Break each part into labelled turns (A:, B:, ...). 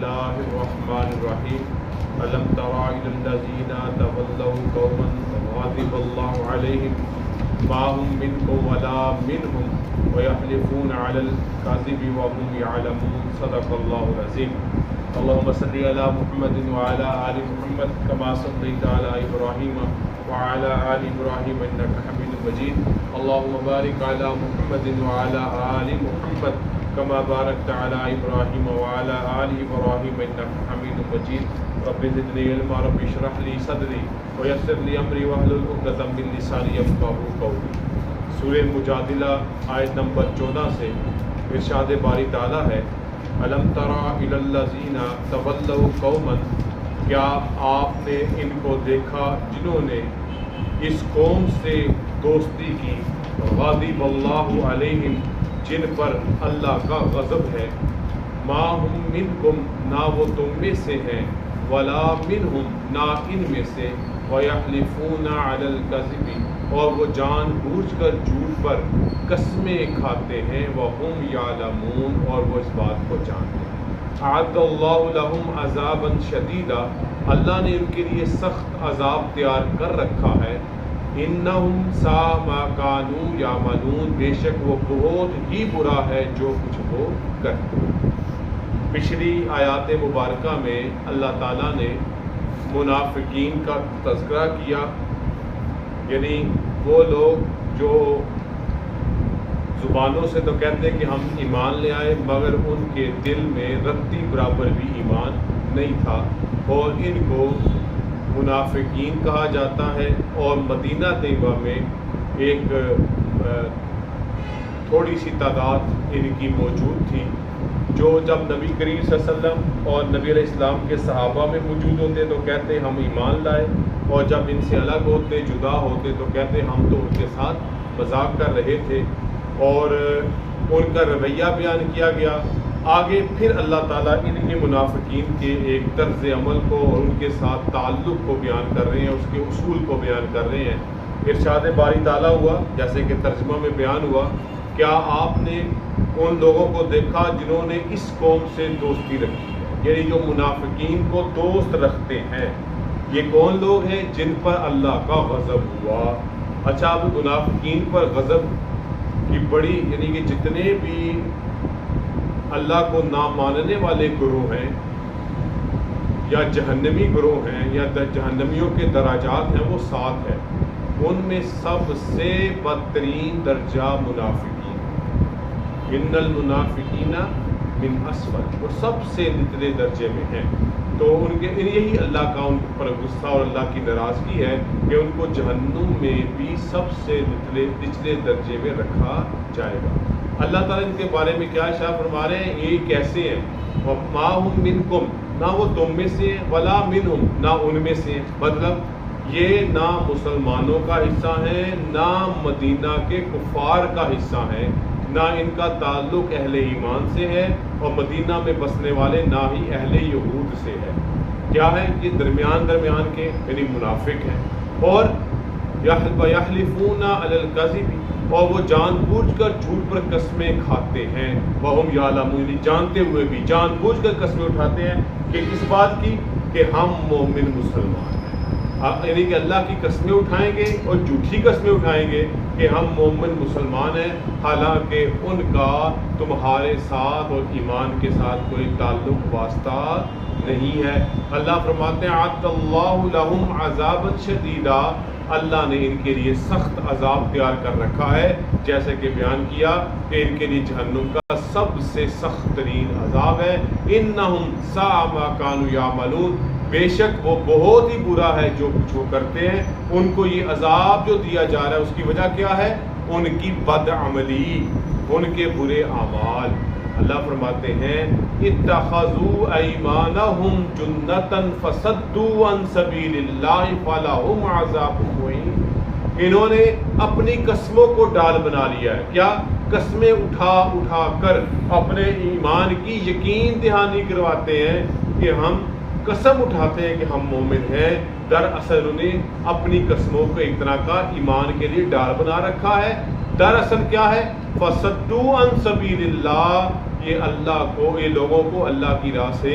A: الله الرحمن الرحيم ألم تر إلى الذين تولوا قوما غضب الله عليهم ما هم منكم ولا منهم ويحلفون على الكذب وهم يعلمون صدق الله العظيم اللهم صل على محمد وعلى آل محمد كما صليت على إبراهيم وعلى آل إبراهيم إنك حميد مجيد اللهم بارك على محمد وعلى آل محمد كما باركت على إبراهيم وعلى آل إبراهيم إنك حميد مجيد رب زدني علما رب اشرح لي صدري ويسر لي أمري واحلل عقدة من لساني يفقهوا قولي۔ سورہ مجادلہ آیت نمبر 14 سے ارشاد باری تعالیٰ ہے الم تر الی الذین تولوا قوما، کیا آپ نے ان کو دیکھا جنہوں نے اس قوم سے دوستی کی، غضب اللہ علیہم، جن پر اللہ کا غضب ہے، ما ہم منکم، نہ وہ تم میں سے ہیں، ولا منہم، نہ ان میں سے، ویحلفون علی الکذب، اور وہ جان بوجھ کر جھوٹ پر قسمیں کھاتے ہیں، وہم یعلمون، اور وہ اس بات کو جانتے ہیں۔ اعد اللہ لہم عذابا شدیدا، اللہ نے ان کے لیے سخت عذاب تیار کر رکھا ہے۔ انہم ساء ما کانوا یعملون، بے شک وہ بہت ہی برا ہے جو کچھ وہ کرتے ہیں۔ پچھلی آیات مبارکہ میں اللہ تعالیٰ نے منافقین کا تذکرہ کیا، یعنی وہ لوگ جو زبانوں سے تو کہتے ہیں کہ ہم ایمان لے آئے، مگر ان کے دل میں رتی برابر بھی ایمان نہیں تھا، اور ان کو منافقین کہا جاتا ہے۔ اور مدینہ طیبہ میں ایک تھوڑی سی تعداد ان کی موجود تھی، جو جب نبی کریم صلی اللہ علیہ وسلم اور نبی علیہ السلام کے صحابہ میں موجود ہوتے تو کہتے ہم ایمان لائے، اور جب ان سے الگ ہوتے، جدا ہوتے، تو کہتے ہم تو ان کے ساتھ مذاق کر رہے تھے، اور ان کا رویہ بیان کیا گیا۔ آگے پھر اللہ تعالیٰ ان کے منافقین کے ایک طرز عمل کو اور ان کے ساتھ تعلق کو بیان کر رہے ہیں، اس کے اصول کو بیان کر رہے ہیں۔ ارشاد باری تعالیٰ ہوا، جیسے کہ ترجمہ میں بیان ہوا، کیا آپ نے ان لوگوں کو دیکھا جنہوں نے اس قوم سے دوستی رکھی ہے، یعنی جو منافقین کو دوست رکھتے ہیں، یہ کون لوگ ہیں؟ جن پر اللہ کا غضب ہوا۔ اچھا، اب منافقین پر غضب کی بڑی، یعنی کہ جتنے بھی اللہ کو نہ ماننے والے گروہ ہیں یا جہنمی گروہ ہیں یا جہنمیوں کے دراجات ہیں، وہ 7 ہیں۔ ان میں سب سے بدترین درجہ منافقین، ان المنافقین من اسفل، وہ سب سے نچلے درجے میں ہیں۔ تو ان کے یہی اللہ کا ان پر غصہ اور اللہ کی ناراضگی ہے کہ ان کو جہنم میں بھی سب سے نچلے درجے میں رکھا جائے گا۔ اللہ تعالیٰ ان کے بارے میں کیا ارشاد فرما رہے ہیں؟ یہ کیسے ہیں؟ وما ہم منکم، نہ وہ تم میں سے ہیں، ولا منہم، نہ ان میں سے ہیں۔ مطلب یہ نہ مسلمانوں کا حصہ ہیں، نہ مدینہ کے کفار کا حصہ ہیں، نہ ان کا تعلق اہل ایمان سے ہے، اور مدینہ میں بسنے والے نہ ہی اہل یہود سے ہے۔ کیا ہے؟ یہ درمیان کے یعنی منافق ہیں۔ اور یحلفون علی الکذب، اور وہ جان بوجھ کر جھوٹ پر قسمیں کھاتے ہیں، وہم یعلمون، جانتے ہوئے بھی جان بوجھ کر قسمیں اٹھاتے ہیں کہ کس بات کی؟ کہ ہم مومن مسلمان ہیں، یعنی کہ اللہ کی قسمیں اٹھائیں گے اور جھوٹی قسمیں اٹھائیں گے کہ ہم مومن مسلمان ہیں، حالانکہ ان کا تمہارے ساتھ اور ایمان کے ساتھ کوئی تعلق واسطہ نہیں ہے۔ اللہ فرماتے ہیں اعد اللہ لہم عذابا شدیدا، اللہ نے ان کے لیے سخت عذاب تیار کر رکھا ہے، جیسے کہ بیان کیا کہ ان کے لیے جہنم کا سب سے سخت ترین عذاب ہے۔ انہم ساء ما کانوا یعملون، بے شک وہ بہت ہی برا ہے جو کچھ وہ کرتے ہیں۔ ان کو یہ عذاب جو دیا جا رہا ہے اس کی وجہ کیا ہے؟ ان کی بد عملی، ان کے برے اعمال۔ اللہ فرماتے ہیں اتخذوا ایمانہم جنۃ فصدوا عن سبیل اللہ فلہم عذاب مہین، انہوں نے اپنی قسموں کو ڈال بنا لیا ہے۔ کیا؟ قسمیں اٹھا کر اپنے ایمان کی یقین دہانی کرواتے ہیں کہ ہم قسم اٹھاتے ہیں کہ ہم مومن ہیں، دراصل انہوں نے اپنی قسموں کو ایک طرح کا ایمان کے لیے ڈال بنا رکھا ہے۔ دراصل کیا ہے؟ فصدوا عن سبیل اللہ، یہ اللہ کو، یہ لوگوں کو اللہ کی راہ سے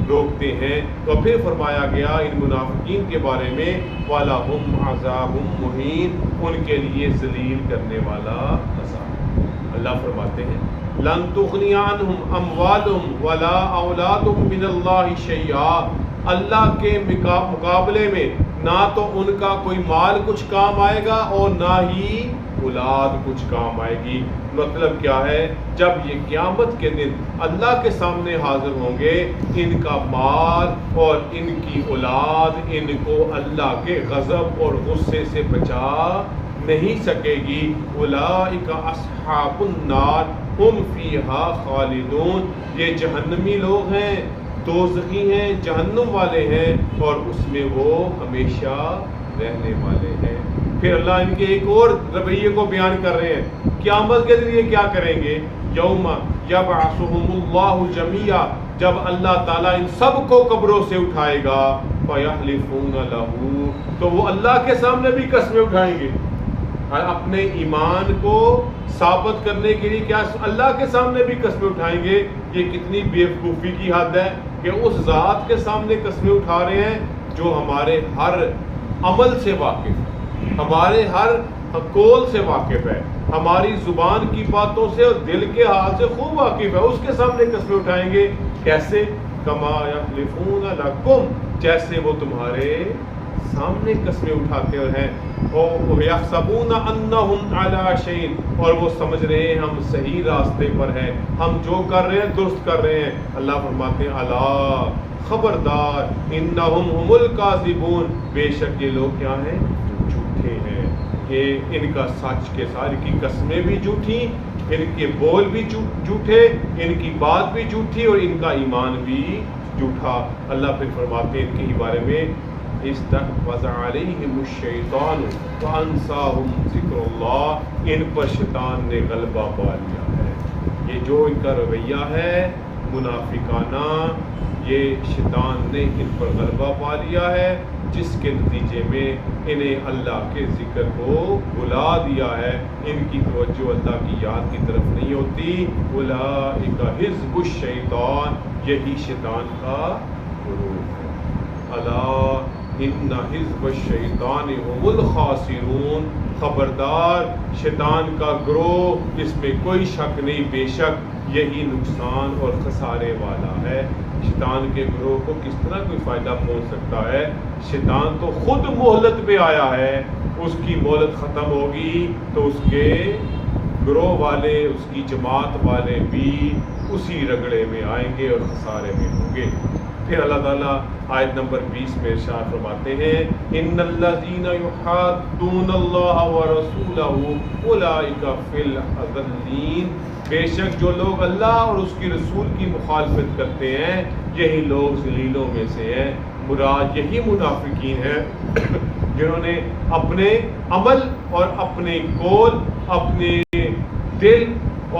A: روکتے ہیں۔ تو پھر فرمایا گیا ان منافقین کے بارے میں وَلَهُمْ عَذَابٌ مُّهِينٌ، ان کے لیے ذلیل کرنے والا عذاب۔ اللہ فرماتے ہیں لَن تُغْنِيَ عَنْهُمْ أَمْوَالُهُمْ وَلَا أَوْلَادُهُمْ مِنَ اللَّهِ شَيْئًا، اللہ کے مقابلے میں نہ تو ان کا کوئی مال کچھ کام آئے گا اور نہ ہی اولاد کچھ کام آئے گی۔ مطلب کیا ہے، جب یہ قیامت کے دن اللہ کے سامنے حاضر ہوں گے، ان کا مال اور ان کی اولاد ان کو اللہ کے غضب اور غصے سے بچا نہیں سکے گی۔ اولئک اصحاب النار ہم فیہا خالدون، یہ جہنمی لوگ ہیں، دوزخی ہیں، جہنم والے ہیں اور اس میں وہ ہمیشہ رہنے والے ہیں۔ پھر اللہ ان کے ایک اور رویے کو بیان کر رہے ہیں، قیامت کے دن یہ کیا کریں گے، یوم یبعثہم اللہ جمیعا، جب اللہ تعالیٰ ان سب کو قبروں سے اٹھائے گا، فیحلفون لہ، تو وہ اللہ کے سامنے بھی قسمیں اٹھائیں گے، اپنے ایمان کو ثابت کرنے کے لیے کیا اللہ کے سامنے بھی قسمیں اٹھائیں گے۔ یہ کتنی بے وقوفی کی حد ہے کہ اس ذات کے سامنے قسمیں اٹھا رہے ہیں جو ہمارے ہر عمل سے واقف ہے، ہمارے ہر قول سے واقف ہے، ہماری زبان کی باتوں سے اور دل کے حال سے خوب واقف ہے، اس کے سامنے قسمیں اٹھائیں گے۔ کیسے؟ کما یحلفون لکم، جیسے وہ تمہارے سامنے قسمیں اٹھاتے ہیں، اور یحسبون انہم علی شیء، اور وہ سمجھ رہے ہیں ہم صحیح راستے پر ہیں، ہم جو کر رہے ہیں درست کر رہے ہیں۔ اللہ فرماتے ہیں الا، خبردار، انہم هم الکاذبون، بے شک یہ لوگ کیا ہیں، جھوٹے ہیں، کہ ان کا سچ کے ساتھ کی قسمیں بھی جھوٹی، ان کے بول بھی جھوٹے، ان کی بات بھی جھوٹی اور ان کا ایمان بھی جھوٹا۔ اللہ پھر فرماتے ہیں ان کے ہی بارے میں استحوذ علیہم الشیطان وانساہم ذکر اللہ، ان پر شیطان نے غلبہ پا لیا ہے۔ یہ جو ان کا رویہ ہے منافقانہ، یہ شیطان نے ان پر غلبہ پا لیا ہے، جس کے نتیجے میں انہیں اللہ کے ذکر کو بھلا دیا ہے، ان کی توجہ اللہ کی یاد کی طرف نہیں ہوتی۔ اولئک حزب الشیطان، یہی شیطان کا گروہ ہے۔ الا ان حزب الشیطان هم الخاسرون، خبردار، شیطان کا گروہ، اس میں کوئی شک نہیں، بے شک یہی نقصان اور خسارے والا ہے۔ شیطان کے گروہ کو کس طرح کوئی فائدہ پہنچ سکتا ہے؟ شیطان تو خود مہلت پہ آیا ہے، اس کی مہلت ختم ہوگی تو اس کے گروہ والے، اس کی جماعت والے بھی اسی رگڑے میں آئیں گے اور خسارے میں ہوں گے۔ پھر اللہ تعالیٰ آیت نمبر 20 میں ارشاد فرماتے ہیں ان الذین یحادون اللہ ورسولہ اولئک فی الاذلین، بے شک جو لوگ اللہ اور اس کی رسول کی مخالفت کرتے ہیں یہی لوگ ذلیلوں میں سے ہیں۔ مراد یہی منافقین ہیں جنہوں نے اپنے عمل اور اپنے قول، اپنے دل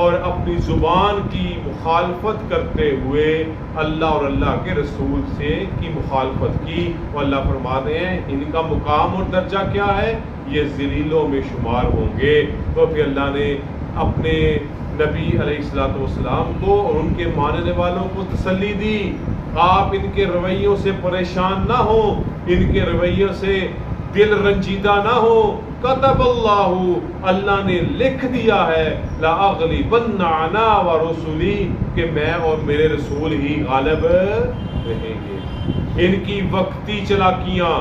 A: اور اپنی زبان کی مخالفت کرتے ہوئے اللہ اور اللہ کے رسول سے کی مخالفت کی، اور اللہ فرماتے ہیں ان کا مقام اور درجہ کیا ہے، یہ ذلیلوں میں شمار ہوں گے۔ تو پھر اللہ نے اپنے نبی علیہ الصلوۃ والسلام کو اور ان کے ماننے والوں کو تسلی دی، آپ ان کے رویوں سے پریشان نہ ہوں، ان کے رویوں سے دل رنجیدہ نہ ہو۔ کتب اللہ، اللہ نے لکھ دیا ہے، لأغلبن انا ورسلی، کہ میں اور میرے رسول ہی غالب رہیں گے۔ ان کی وقتی چلاکیاں،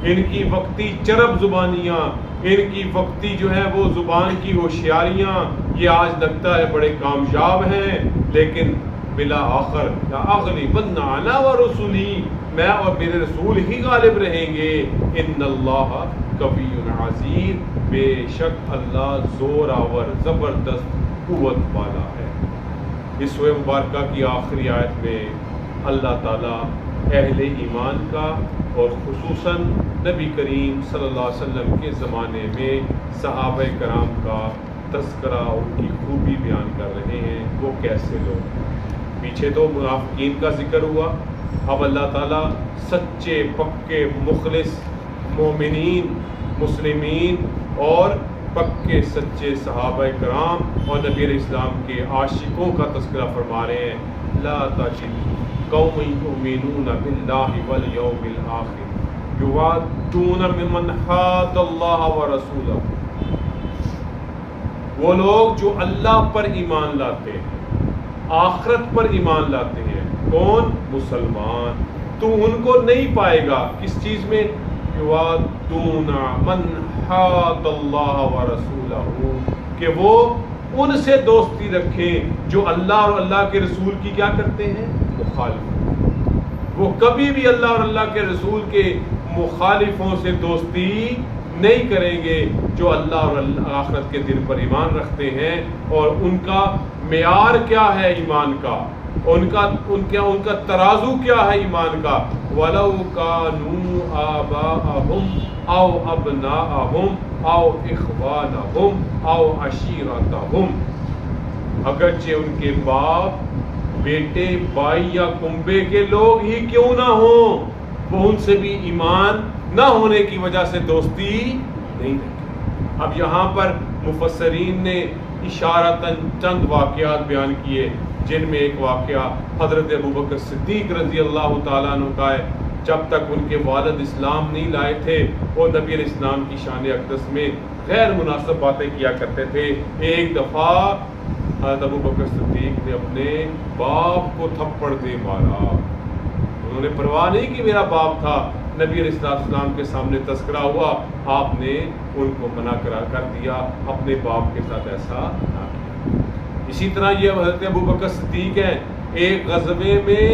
A: ان کی وقتی چرب زبانیاں، ان کی وقتی جو ہے وہ زبان کی ہوشیاریاں، یہ آج لگتا ہے بڑے کامیاب ہیں، لیکن بالآخر لأغلبن انا ورسلی، میں اور میرے رسول ہی غالب رہیں گے۔ ان اللہ قوی عزیز، بے شک اللہ زور آور زبردست قوت والا ہے۔ اس سورہ مبارکہ کی آخری آیت میں اللہ تعالیٰ اہل ایمان کا اور خصوصاً نبی کریم صلی اللہ علیہ وسلم کے زمانے میں صحابہ کرام کا تذکرہ، ان کی خوبی بیان کر رہے ہیں، وہ کیسے لوگ۔ پیچھے تو منافقین کا ذکر ہوا، اب اللہ تعالیٰ سچے پکے مخلص مومنین، مسلمین اور پکے سچے صحابہ کرام اور نبی علیہ السلام کے عاشقوں کا تذکرہ فرما رہے ہیں. لا تجد قوم یؤمنون باللہ والیوم الآخر یوادون ممن حاد اللہ ورسولہ. وہ لوگ جو اللہ پر ایمان لاتے ہیں، آخرت پر ایمان لاتے ہیں. کون؟ مسلمان. تو ان کو نہیں پائے گا کس چیز میں؟ یوادون من حاد اللہ ورسولہ، کہ وہ ان سے دوستی رکھیں جو اللہ اور اللہ کے رسول کی کیا کرتے ہیں؟ مخالف. وہ کبھی بھی اللہ اور اللہ کے رسول کے مخالفوں سے دوستی نہیں کریں گے جو اللہ اور آخرت کے دن پر ایمان رکھتے ہیں. اور ان کا معیار کیا ہے ایمان کا؟ ان کا ترازو کیا ہے ایمان کا؟ وَلَوْ كَانُوا آبَاءَهُمْ أَوْ أَبْنَاءَهُمْ أَوْ إِخْوَانَهُمْ أَوْ عَشِيرَتَهُمْ. اگرچہ ان کے باپ، بیٹے، بھائی یا کنبے کے لوگ ہی کیوں نہ ہوں، وہ ان سے بھی ایمان نہ ہونے کی وجہ سے دوستی نہیں رکھے. اب یہاں پر مفسرین نے اشارتاً چند واقعات بیان کیے، جن میں ایک واقعہ حضرت ابوبکر صدیق رضی اللہ تعالیٰ عنہ کا ہے. جب تک ان کے والد اسلام نہیں لائے تھے، وہ نبی علیہ السلام کی شان اقدس میں غیر مناسب باتیں کیا کرتے تھے. ایک دفعہ حضرت ابوبکر صدیق نے اپنے باپ کو تھپڑ دے مارا. انہوں نے پرواہ نہیں کہ میرا باپ تھا. نبی علیہ السلام کے سامنے تذکرہ ہوا، آپ نے ان کو منع کر دیا اپنے باپ کے ساتھ ایسا نہ کیا. اسی طرح یہ حضرت ابوبکر صدیق ہیں. ایک غزوے میں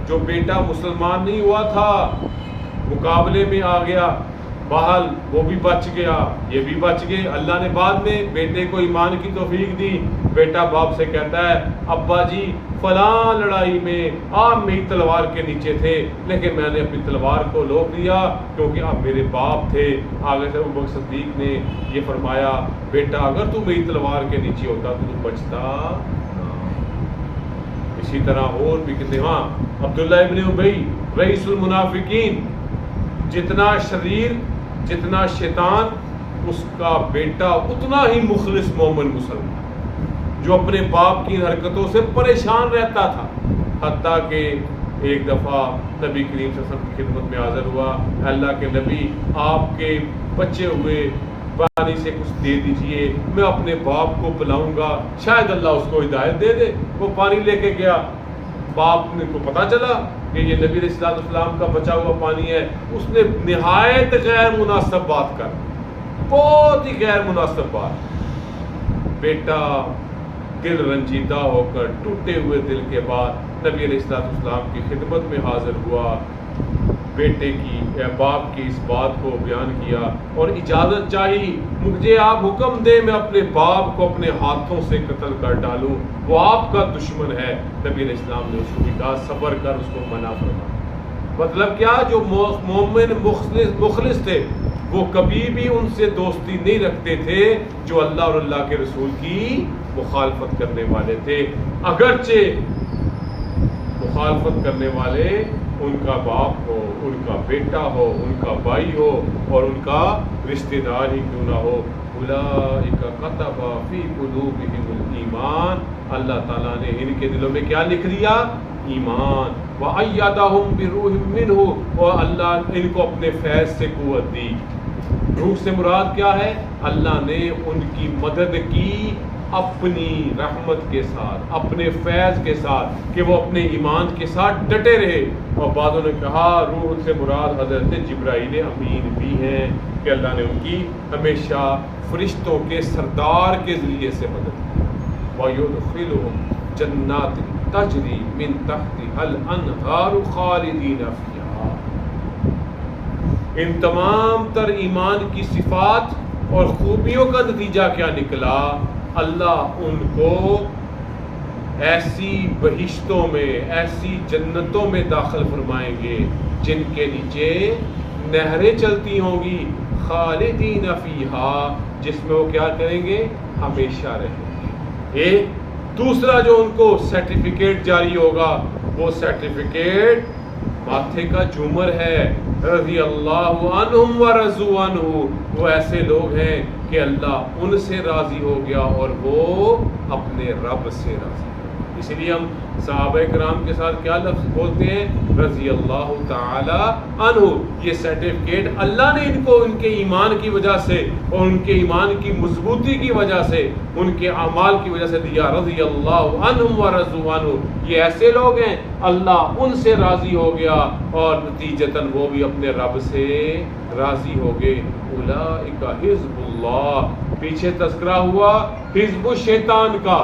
A: جو بیٹا مسلمان نہیں ہوا تھا مقابلے میں آ گیا، بہرحال وہ بھی بچ گیا، یہ بھی بچ گئے. اللہ نے بعد میں بیٹے کو ایمان کی توفیق دی. بیٹا باپ سے کہتا ہے ابا جی فلاں لڑائی میں آپ میری تلوار کے نیچے تھے، لیکن میں نے اپنی تلوار کو روک دیا کیونکہ آپ میرے باپ تھے. آگے سے ابوبکر صدیق نے یہ فرمایا بیٹا اگر تو میری تلوار کے نیچے ہوتا تو بچتا. اسی طرح اور بھی کتنے. ہاں عبداللہ ابن ابی رئیس المنافقین، جتنا شریر جتنا شیطان، اس کا بیٹا اتنا ہی مخلص مومن مسلمان جو اپنے باپ کی حرکتوں سے پریشان رہتا تھا. حتیٰ کہ ایک دفعہ نبی کریم صلی اللہ علیہ وسلم کی خدمت میں حاضر ہوا، اللہ کے نبی آپ کے بچے ہوئے پانی سے کچھ دے دیجئے، میں اپنے باپ کو پلاؤں گا، شاید اللہ اس کو ہدایت دے دے. وہ پانی لے کے گیا، باپ کو پتا چلا کہ یہ نبی علیہ السلام کا بچا ہوا پانی ہے. اس نے نہایت غیر مناسب بات کر، بہت ہی غیر مناسب بات. بیٹا دل رنجیدہ ہو کر ٹوٹے ہوئے دل کے بعد نبی علیہ السلام کی خدمت میں حاضر ہوا، بیٹے کی یا باپ کی اس بات کو بیان کیا اور اجازت چاہی، مجھے آپ حکم دیں میں اپنے باپ کو اپنے ہاتھوں سے قتل کر ڈالوں، وہ آپ کا دشمن ہے. نبی علیہ السلام نے اس کو بھی کہا صبر کر، اس کو منع فرما. مطلب کیا؟ جو مومن مخلص تھے وہ کبھی بھی ان سے دوستی نہیں رکھتے تھے جو اللہ اور اللہ کے رسول کی مخالفت کرنے والے تھے. اگرچہ مخالفت کرنے والے ان کا باپ ہو، ان کا بیٹا ہو، ان کا بھائی ہو اور ان کا رشتہ دار ہی کیوں نہ ہو. اولئک کتب فی قلوبہم الایمان، اللہ تعالیٰ نے ان کے دلوں میں کیا لکھ دیا؟ ایمان. وَأَيَّدَهُمْ بِرُوحٍ مِّنْهُ، اور اللہ ان کو اپنے فیض سے قوت دی. روح سے مراد کیا ہے؟ اللہ نے ان کی مدد کی اپنی رحمت کے ساتھ، اپنے فیض کے ساتھ، کہ وہ اپنے ایمان کے ساتھ ڈٹے رہے. اور بعضوں نے کہا روح سے مراد حضرت جبرائیل امین بھی ہیں کہ اللہ نے ان کی ہمیشہ فرشتوں کے سردار کے ذریعے سے مدد کی. وَيُدْخِلُهُمْ جَنَّاتٍ تَجْرِي مِن تَحْتِهَا الْأَنْهَارُ خَالِدِينَ فِيهَا. ان تمام تر ایمان کی صفات اور خوبیوں کا نتیجہ کیا نکلا؟ اللہ ان کو ایسی بہشتوں میں، ایسی جنتوں میں داخل فرمائیں گے جن کے نیچے نہریں چلتی ہوں گی، خالدین فیہا، جس میں وہ کیا کریں گے؟ ہمیشہ رہیں گے. ایک دوسرا جو ان کو سرٹیفکیٹ جاری ہوگا، وہ سرٹیفکیٹ ماتھے کا جھومر ہے. رضی اللہ عنہم ورضوا عنہ، وہ ایسے لوگ ہیں کہ اللہ ان سے راضی ہو گیا اور وہ اپنے رب سے راضی. اس لیے ہم صحابہ کرام کے ساتھ کیا لفظ بولتے ہیں؟ رضی اللہ تعالی عنہ. یہ سرٹیفکیٹ اللہ نے ان کو ان کے ایمان کی وجہ سے اور ان کے ایمان کی مضبوطی کی وجہ سے، ان کے اعمال کی وجہ سے دیا. رضی اللہ عنہم ورضوا عنہ، یہ ایسے لوگ ہیں اللہ ان سے راضی ہو گیا اور نتیجتاً وہ بھی اپنے رب سے راضی ہو گئے. اولئک حزب اللہ، پیچھے تذکرہ ہوا حزب الشیطان کا،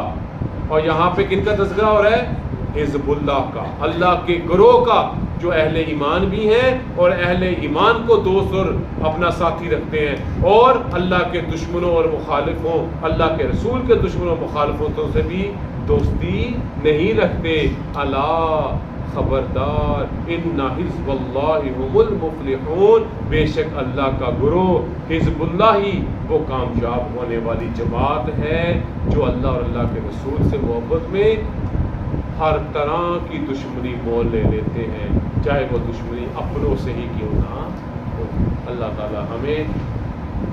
A: اور یہاں پہ کن کا تذکرہ ہو رہا ہے؟ حزب اللہ کا، اللہ کے گروہ کا، جو اہل ایمان بھی ہیں اور اہل ایمان کو دوست اور اپنا ساتھی رکھتے ہیں، اور اللہ کے دشمنوں اور مخالفوں، اللہ کے رسول کے دشمنوں اور مخالفوں سے بھی دوستی نہیں رکھتے. اللہ خبردار، ان حزب اللہ هم المفلحون، بے شک اللہ کا گروہ حزب اللہ ہی وہ کامیاب ہونے والی جماعت ہے جو اللہ اور اللہ کے رسول سے محبت میں ہر طرح کی دشمنی مول لے لیتے ہیں، چاہے وہ دشمنی اپنوں سے ہی کیوں نہ ہو. اللہ تعالی ہمیں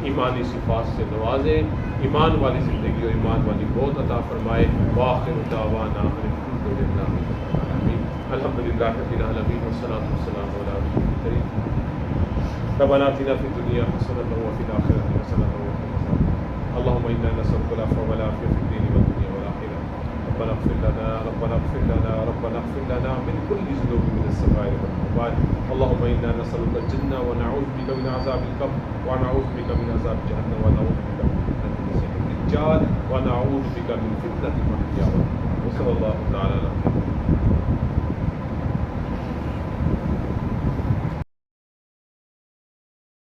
A: ایمانی صفات سے نوازے، ایمان والی زندگی اور ایمان والی موت عطا فرمائے. وآخر دعوانا الحمدللہ الحمدللہ رب العالمین والصلاۃ والسلام علی رسول الکریم. ربنا آتنا فی الدنیا حسنۃ وفی الآخرۃ حسنۃ وقنا عذاب النار. اللهم انا نسألك العفو والعافیہ فی الدین والدنیا والآخرہ. ربنا اغفر لنا ربنا اغفر لنا ربنا اغفر لنا من كل ذنوب من الصغائر والكبائر. اللهم انا نسألك الجنة ونعوذ بك من عذاب القبر ونعوذ بك من عذاب جهنم ونعوذ بك من فتنة المسيح الدجال ونعوذ بك من فتنة المحيا والممات. وصلى الله تعالى على محمد.